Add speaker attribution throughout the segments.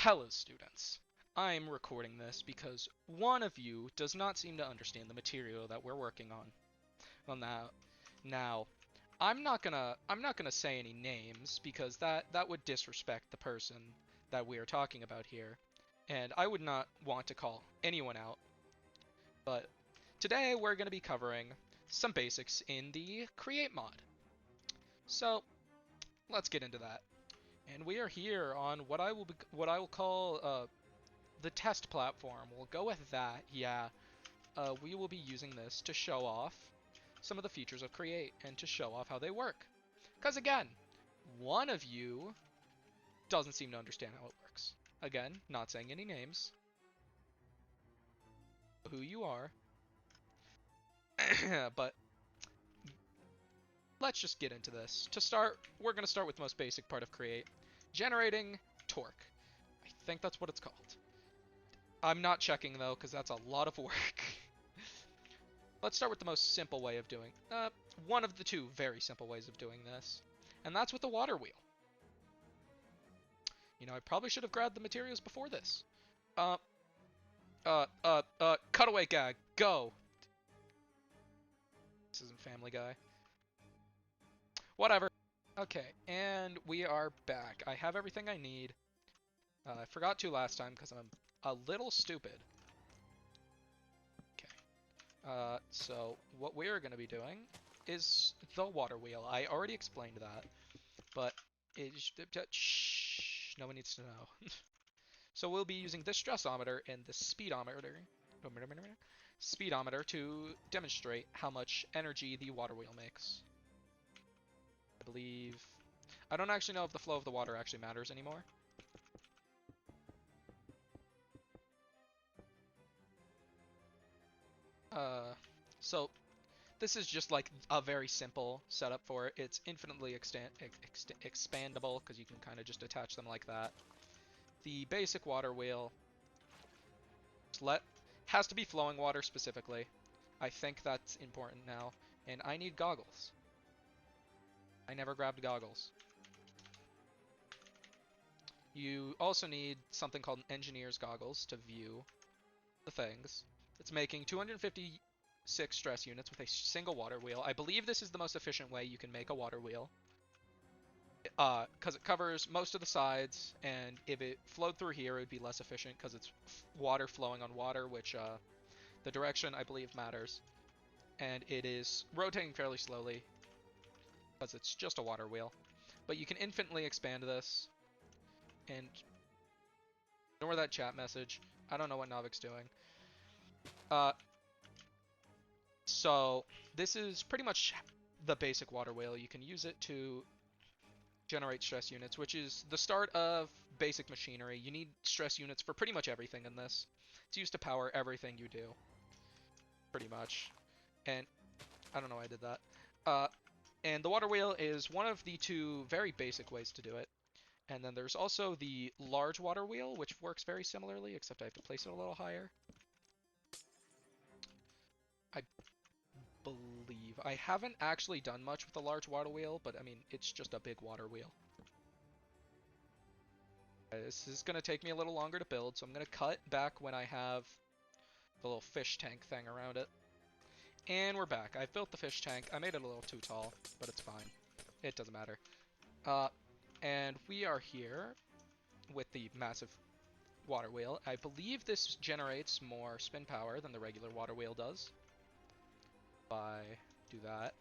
Speaker 1: Hello, students. I'm recording this because one of you does not seem to understand the material that we're working on. Well, now, I'm not gonna say any names because that would disrespect the person that we are talking about here, and I would not want to call anyone out. But today we're gonna be covering some basics in the Create mod. So let's get into that. And we are here on what I will call the test platform. We'll go with that. Yeah, we will be using this to show off some of the features of Create and to show off how they work. Because again, one of you doesn't seem to understand how it works. Again, not saying any names, who you are, but let's just get into this. To start, we're going to start with the most basic part of Create, generating torque. I think that's what it's called. I'm not checking though, because that's a lot of work. Let's start with the most simple way of doing, one of the two very simple ways of doing this, and that's with the water wheel. You know, I probably should have grabbed the materials before this. Cutaway gag, go! This isn't Family Guy. Whatever. Okay, and we are back. I have everything I need. I forgot to last time because I'm a little stupid. So what we're going to be doing is the water wheel. I already explained that, but shh, no one needs to know. So we'll be using this stressometer and the speedometer to demonstrate how much energy the water wheel makes. I believe... I don't actually know if the flow of the water actually matters anymore. So this is just like a very simple setup for it. It's infinitely expandable because you can kind of just attach them like that. The basic water wheel has to be flowing water specifically. I think that's important now. And I need goggles. I never grabbed goggles. You also need something called engineer's goggles to view the things. It's making 256 stress units with a single water wheel. I believe this is the most efficient way you can make a water wheel. Because it covers most of the sides, and if it flowed through here, it would be less efficient because it's water flowing on water, which the direction, I believe, matters. And it is rotating fairly slowly because it's just a water wheel. But you can infinitely expand this, and ignore that chat message. I don't know what Navik's doing. So this is pretty much the basic water wheel. You can use it to generate stress units, which is the start of basic machinery. You need stress units for pretty much everything in this. It's used to power everything you do, pretty much. And I don't know why I did that. And the water wheel is one of the two very basic ways to do it. And then there's also the large water wheel, which works very similarly, except I have to place it a little higher. I believe. I haven't actually done much with the large water wheel, but I mean, it's just a big water wheel. This is going to take me a little longer to build, so I'm going to cut back when I have the little fish tank thing around it. And we're back. I've built the fish tank. I made it a little too tall, but it's fine. It doesn't matter. And we are here with the massive water wheel. I believe this generates more spin power than the regular water wheel does. If I do that,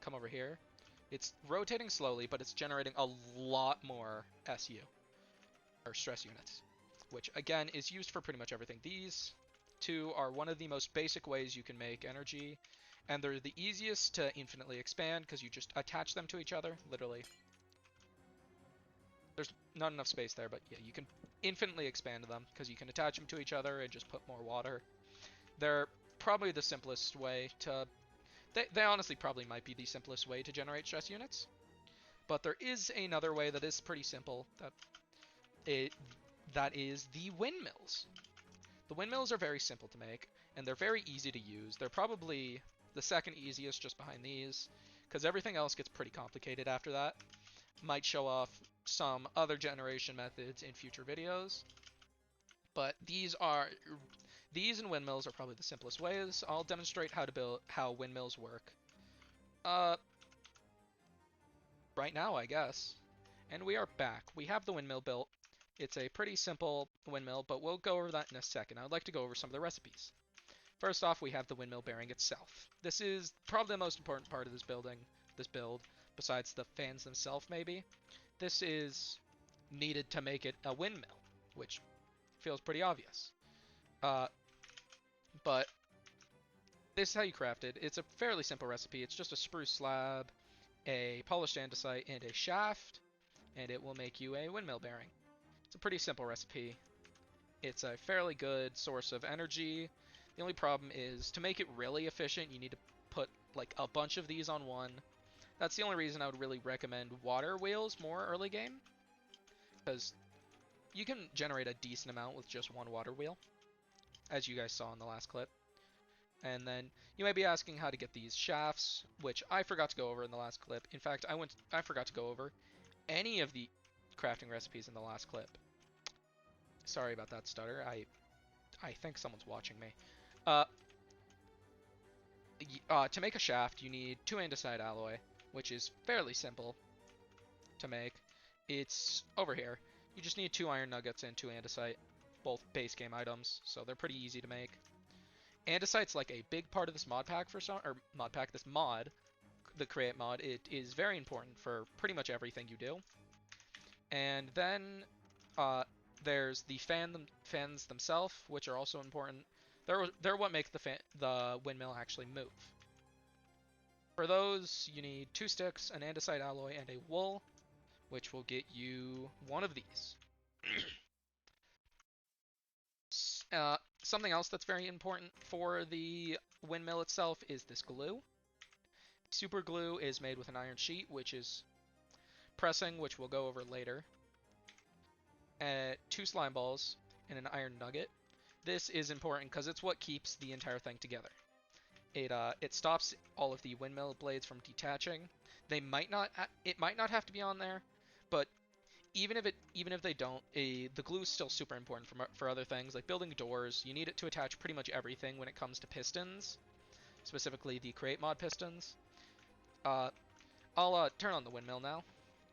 Speaker 1: come over here. It's rotating slowly, but it's generating a lot more SU, or stress units, which again is used for pretty much everything. These two are one of the most basic ways you can make energy, and they're the easiest to infinitely expand because you just attach them to each other, literally. There's not enough space there, but yeah, you can infinitely expand them because you can attach them to each other and just put more water. They're probably the simplest way to... They honestly probably might be the simplest way to generate stress units. But there is another way that is pretty simple. That is the windmills. The windmills are very simple to make, and they're very easy to use. They're probably the second easiest just behind these, because everything else gets pretty complicated after that. Might show off some other generation methods in future videos, but these and windmills are probably the simplest ways. I'll demonstrate how windmills work uh, right now, I guess. And we are back. We have the windmill built. It's a pretty simple windmill, but we'll go over that in a second. I would like to go over some of the recipes. First off, we have the windmill bearing itself. This is probably the most important part of this build, besides the fans themselves maybe. This is needed to make it a windmill, which feels pretty obvious. But this is how you craft it. It's a fairly simple recipe. It's just a spruce slab, a polished andesite, and a shaft, and it will make you a windmill bearing. It's a pretty simple recipe. It's a fairly good source of energy. The only problem is, to make it really efficient, you need to put like a bunch of these on one. That's the only reason I would really recommend water wheels more early game, because you can generate a decent amount with just one water wheel, as you guys saw in the last clip. And then you may be asking how to get these shafts, which I forgot to go over in the last clip. In fact, I forgot to go over any of the crafting recipes in the last clip. Sorry about that stutter. I think someone's watching me. To make a shaft, you need 2 andesite alloy, which is fairly simple to make. It's over here. You just need 2 iron nuggets and 2 andesite, both base game items, so they're pretty easy to make. Andesite's like a big part of this mod, the create mod. It is very important for pretty much everything you do. And then there's the fans themselves, which are also important. They're what make the windmill actually move. For those, you need 2 sticks, an andesite alloy, and a wool, which will get you one of these. Something else that's very important for the windmill itself is this glue. Super glue is made with an iron sheet, which is pressing, which we'll go over later. 2 slime balls and an iron nugget. This is important because it's what keeps the entire thing together. It stops all of the windmill blades from detaching. It might not have to be on there, but even if they don't, the glue is still super important for other things, like building doors. You need it to attach pretty much everything when it comes to pistons, specifically the create mod pistons. I'll turn on the windmill now.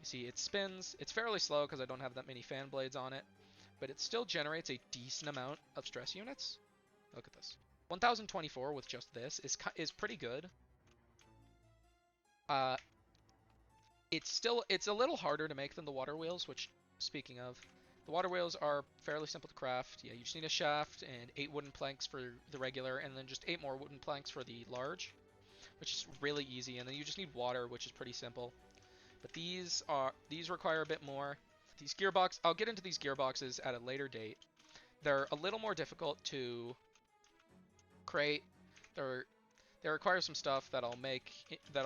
Speaker 1: You see it spins. It's fairly slow because I don't have that many fan blades on it, but it still generates a decent amount of stress units. Look at this. 1024 with just this is pretty good. It's a little harder to make than the water wheels, which, speaking of, the water wheels are fairly simple to craft. Yeah, you just need a shaft and 8 wooden planks for the regular, and then just 8 more wooden planks for the large, which is really easy. And then you just need water, which is pretty simple. But these require a bit more. I'll get into these gearboxes at a later date. They're a little more difficult to create. They require some stuff that I'll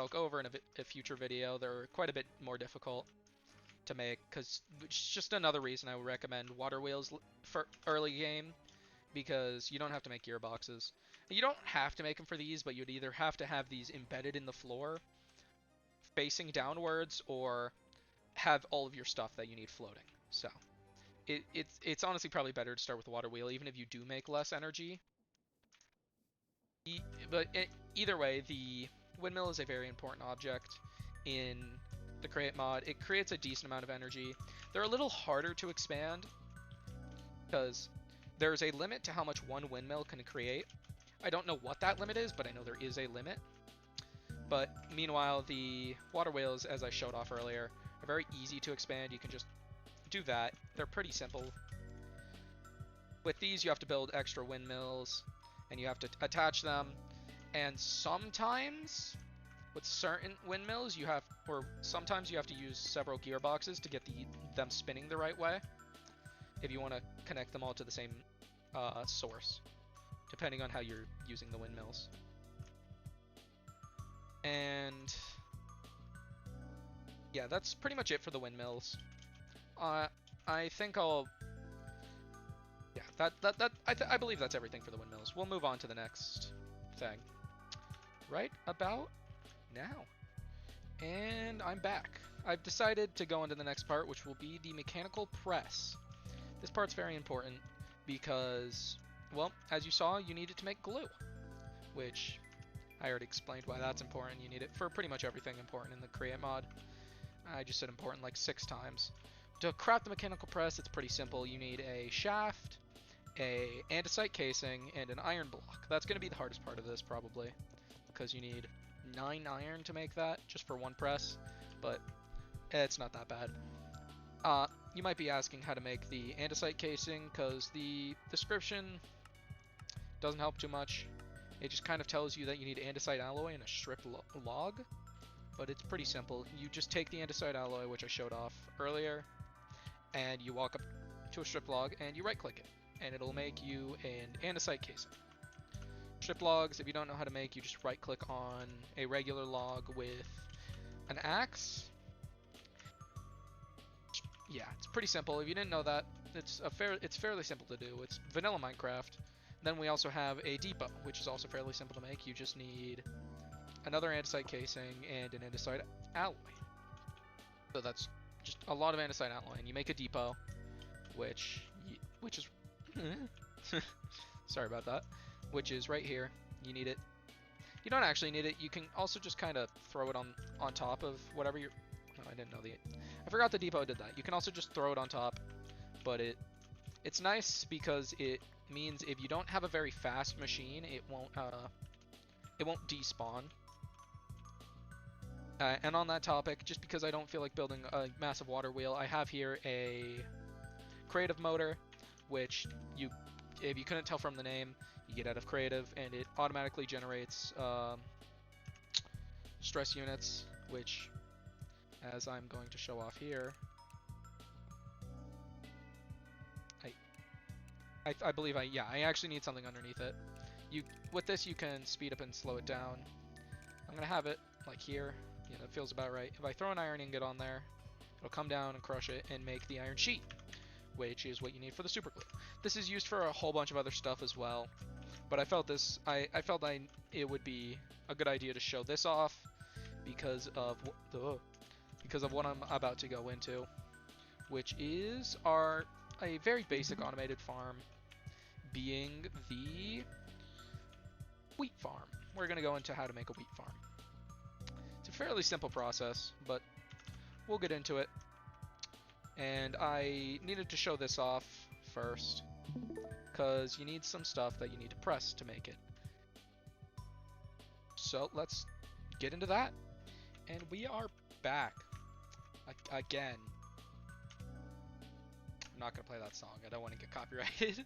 Speaker 1: go over in a future video. They're quite a bit more difficult to make, because it's just another reason I would recommend water wheels for early game, because you don't have to make gearboxes. You don't have to make them for these, but you'd either have to have these embedded in the floor facing downwards, or have all of your stuff that you need floating. So it's honestly probably better to start with the water wheel, even if you do make less energy. But either way, the windmill is a very important object in the create mod. It creates a decent amount of energy. They're a little harder to expand because there's a limit to how much one windmill can create. I don't know what that limit is, but I know there is a limit. But meanwhile, the water wheels, as I showed off earlier, are very easy to expand. You can just do that. They're pretty simple. With these, you have to build extra windmills, and you have to attach them. And sometimes, with certain windmills, sometimes you have to use several gearboxes to get them spinning the right way, if you want to connect them all to the same source, depending on how you're using the windmills. And yeah, that's pretty much it for the windmills. I think I believe that's everything for the windmills. We'll move on to the next thing right about now. And I'm back. I've decided to go into the next part, which will be the mechanical press. This part's very important because, well, as you saw, you need it to make glue, which I already explained why that's important. You need it for pretty much everything important in the Create mod. I just said important like 6 times. To craft the mechanical press, it's pretty simple. You need a shaft, a andesite casing, and an iron block. That's going to be the hardest part of this, probably, because you need 9 iron to make that, just for one press, but it's not that bad. You might be asking how to make the andesite casing, because the description doesn't help too much. It just kind of tells you that you need andesite alloy and a strip log, but it's pretty simple. You just take the andesite alloy, which I showed off earlier, and you walk up to a strip log, and you right-click it, and it'll make you an andesite casing. Strip logs, if you don't know how to make, you just right-click on a regular log with an axe. Yeah, it's pretty simple. If you didn't know that, it's fairly simple to do. It's vanilla Minecraft. Then we also have a depot, which is also fairly simple to make. You just need another andesite casing and an andesite alloy. So that's just a lot of andesite alloy, and you make a depot, which is sorry about that, which is right here. You need it. You don't actually need it. You can also just kind of throw it on top of whatever you're. No, I didn't know I forgot the depot did that. You can also just throw it on top, but it's nice because it means if you don't have a very fast machine, it won't despawn. And on that topic, just because I don't feel like building a massive water wheel, I have here a creative motor, which if you couldn't tell from the name, you get out of creative, and it automatically generates stress units, which, as I'm going to show off here, I believe I actually need something underneath it. With this you can speed up and slow it down. I'm gonna have it like here. Yeah, that feels about right. If I throw an iron ingot on there, it'll come down and crush it and make the iron sheet, which is what you need for the super glue. This is used for a whole bunch of other stuff as well, but I felt it would be a good idea to show this off because of what I'm about to go into, which is a very basic automated farm, being the wheat farm. We're going to go into how to make a wheat farm. It's a fairly simple process, but we'll get into it. And I needed to show this off first, because you need some stuff that you need to press to make it. So let's get into that. And we are back. Again. I'm not going to play that song. I don't want to get copyrighted.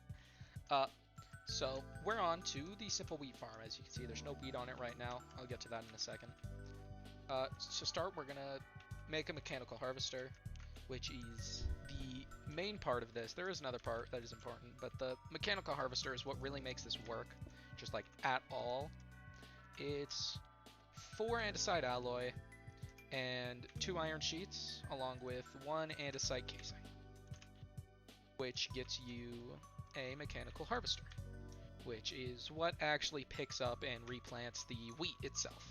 Speaker 1: So we're on to the simple wheat farm. As you can see, there's no wheat on it right now. I'll get to that in a second. To start, we're going to make a mechanical harvester, which is the main part of this. There is another part that is important, but the mechanical harvester is what really makes this work, just like at all. It's 4 andesite alloy and 2 iron sheets, along with 1 andesite casing, which gets you a mechanical harvester, which is what actually picks up and replants the wheat itself.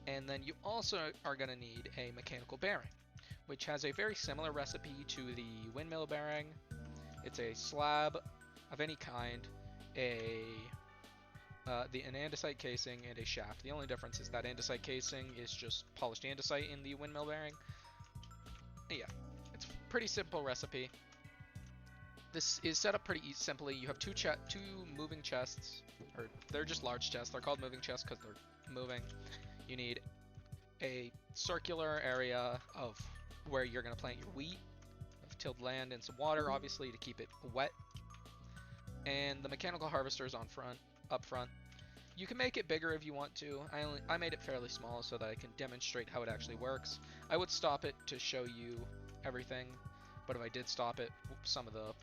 Speaker 1: And then you also are going to need a mechanical bearing, which has a very similar recipe to the windmill bearing. It's a slab of any kind, an andesite casing, and a shaft. The only difference is that andesite casing is just polished andesite in the windmill bearing. Yeah, it's a pretty simple recipe. This is set up pretty simply. You have two moving chests, or they're just large chests. They're called moving chests because they're moving. You need a circular area of where you're going to plant your wheat, of tilled land, and some water, obviously, to keep it wet. And the mechanical harvester is up front. You can make it bigger if you want to. I made it fairly small so that I can demonstrate how it actually works. I would stop it to show you everything, but if I did stop it, some of the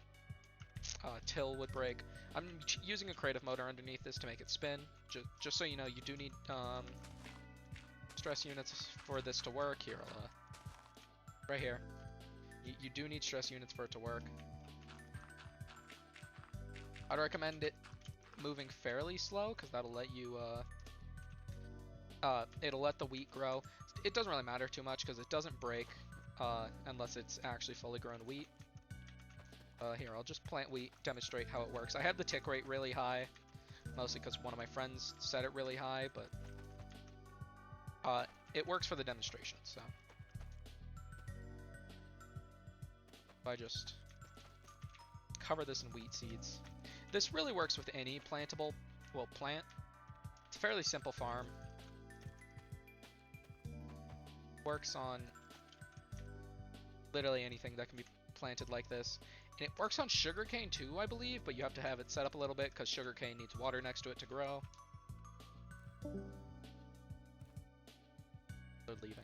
Speaker 1: till would break. I'm using a creative motor underneath this to make it spin. Just so you know, you do need stress units for this to work. Here, right here. You do need stress units for it to work. I'd recommend it moving fairly slow, because that'll let you it'll let the wheat grow. it doesn't really matter too much because it doesn't break unless it's actually fully grown wheat. Here, I'll just plant wheat, demonstrate how it works. I have the tick rate really high, mostly because one of my friends set it really high, but it works for the demonstration, so. I just cover this in wheat seeds. This really works with any plantable, well, plant. It's a fairly simple farm. Works on literally anything that can be planted like this. And it works on sugarcane too, I believe, but you have to have it set up a little bit because sugarcane needs water next to it to grow. They're leaving.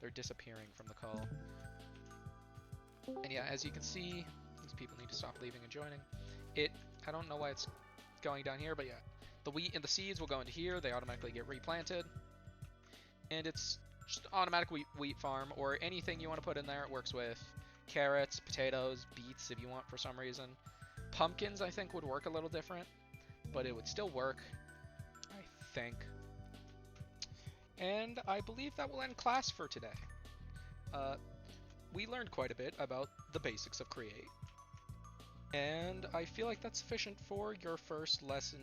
Speaker 1: They're disappearing from the call. And yeah, as you can see, these people need to stop leaving and joining. I don't know why it's going down here, but yeah. The wheat and the seeds will go into here. They automatically get replanted. And it's just automatic wheat farm, or anything you want to put in there. It works with carrots, potatoes, beets if you want for some reason. Pumpkins, I think, would work a little different, but it would still work, I think. And I believe that will end class for today. We learned quite a bit about the basics of Create. And I feel like that's sufficient for your first lesson,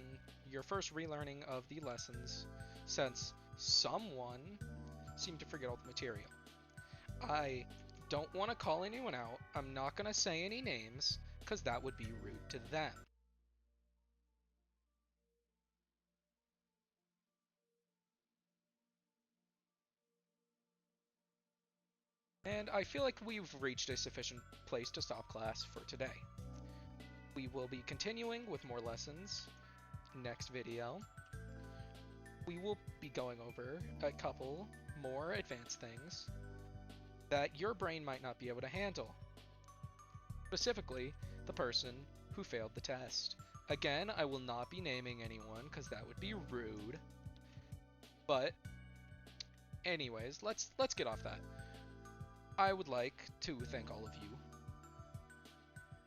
Speaker 1: your first relearning of the lessons, since someone seemed to forget all the material. I don't want to call anyone out. I'm not going to say any names, because that would be rude to them. And I feel like we've reached a sufficient place to stop class for today. We will be continuing with more lessons next video. We will be going over a couple more advanced things that your brain might not be able to handle. Specifically, the person who failed the test. Again, I will not be naming anyone because that would be rude. But anyways, let's get off that. I would like to thank all of you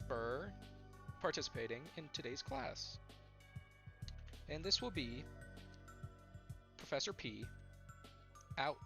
Speaker 1: for participating in today's class. And this will be Professor P out.